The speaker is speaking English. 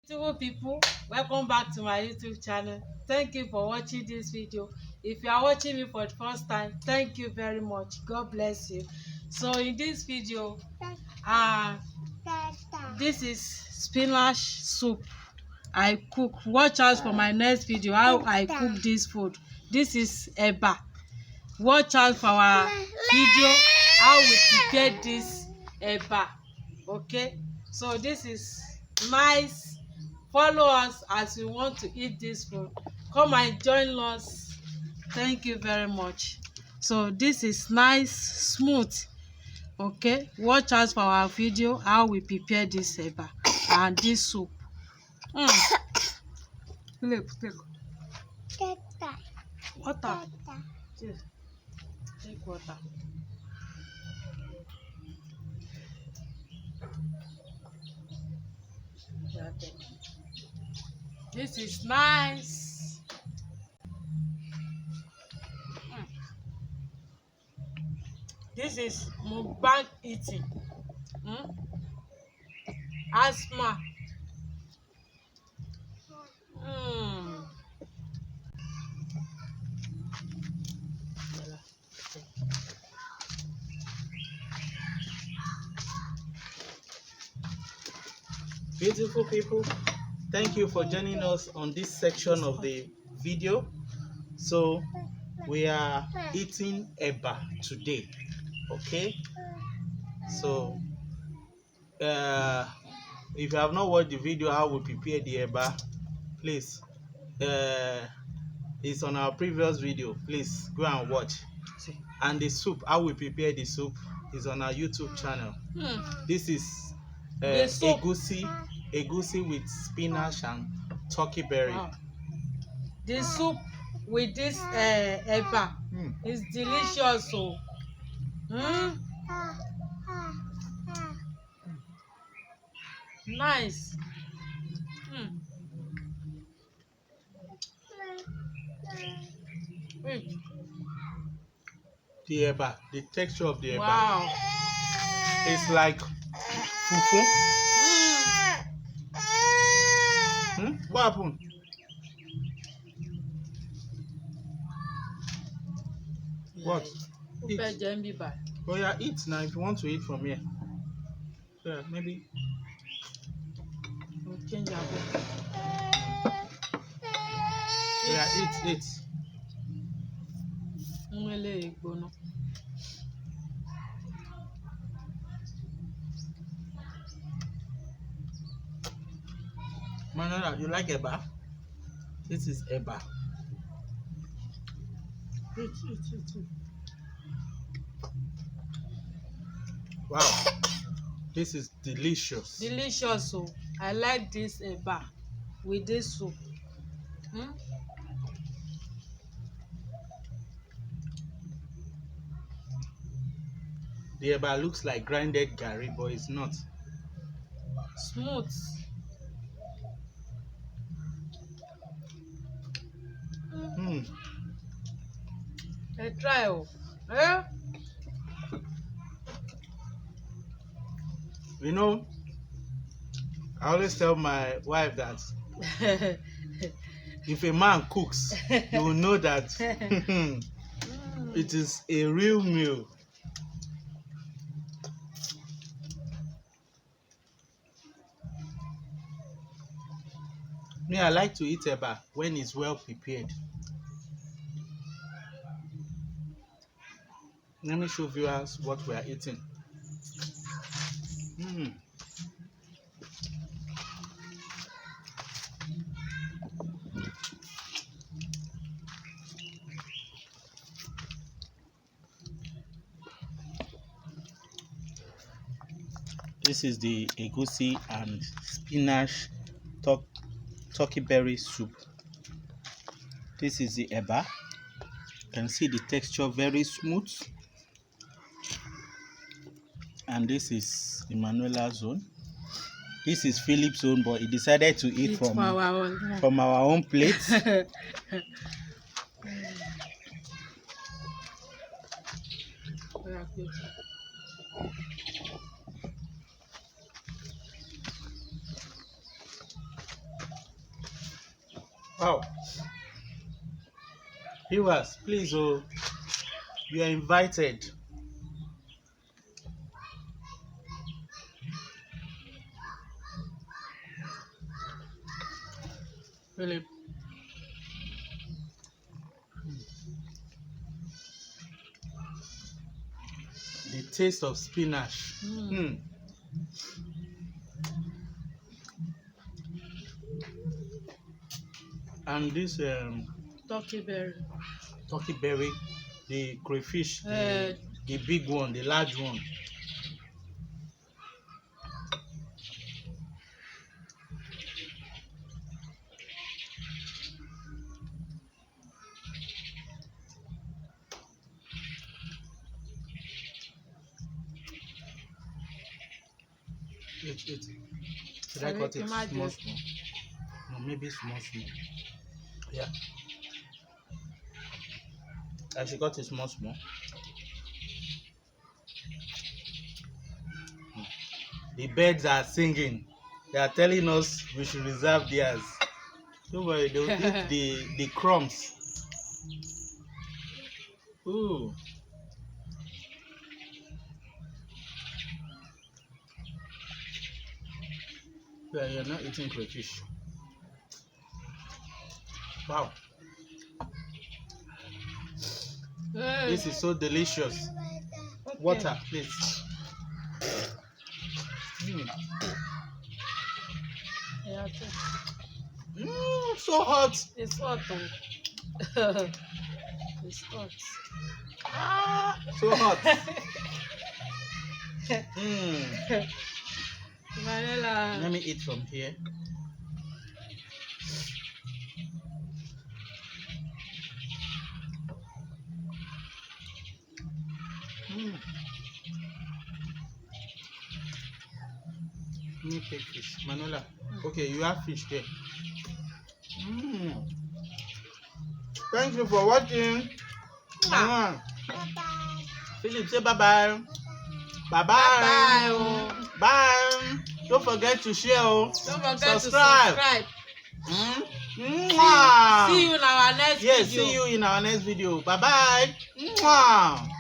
Beautiful people, welcome back to my YouTube channel. Thank you for watching this video. If you are watching me for the first time, thank you very much. God bless you. So in this video, uh this is spinach soup I cook. Watch out for my next video how I cook this food. This is eba. Watch out for our video how we prepare this eba. Okay, so this is nice. Follow us as we want to eat this food. Come and join us. Thank you very much. So this is nice, smooth. Okay, watch out for our video how we prepare this eba and this soup. Look. Water. Yes, take water. Yeah, take. This is nice. This is mukbang eating. Asthma. Beautiful people, thank you for joining us on this section of the video. So we are eating eba today, okay? So if you have not watched the video how we prepare the eba, please, it's on our previous video. Please go and watch. And the soup, how we prepare the soup, is on our YouTube channel. This is egusi with spinach and turkey berry. Wow. The soup with this eba is delicious. So nice. The eba, the texture of the eba, Wow. it's like fufu. What happened? What? Eat. Oh yeah, eat now if you want to eat from here. Yeah, maybe. We'll change our book. Yeah, eat. Manana, you like eba? This is eba. Eat. Wow, this is delicious. Delicious. So I like this eba with this soup. The eba looks like grinded garri, but it's not. Smooth. I try. You know, I always tell my wife that if a man cooks, you will know that it is a real meal. Me, I like to eat eba when it's well prepared. Let me show viewers what we are eating. This is the egusi and spinach turkey berry soup. This is the eba. You can see the texture very smooth. And this is Emanuela's own. This is Philip's own, but he decided to eat from our own plate. Wow. Viewers, please, oh, you are invited. Philip. The taste of spinach. And this Turkey berry. turkey berry, the crayfish, Uh, the big one, the large one. It. Should I cut it small? No, maybe small. Yeah. I should cut it small. The birds are singing. They are telling us we should reserve theirs. Don't worry, they will eat the crumbs. Ooh. Yeah, you're not eating crayfish. Wow. This is so delicious. Okay. Water, please. Yeah, so hot. It's hot. It's hot. So hot. Vanilla. Let me eat from here. Let me take fish. Manola. Okay, you have fish there. Thank you for watching. Philip, say bye-bye. Bye-bye. Bye. Don't forget to share. Don't forget to subscribe. See you in our next video. Yes, see you in our next video. Bye-bye.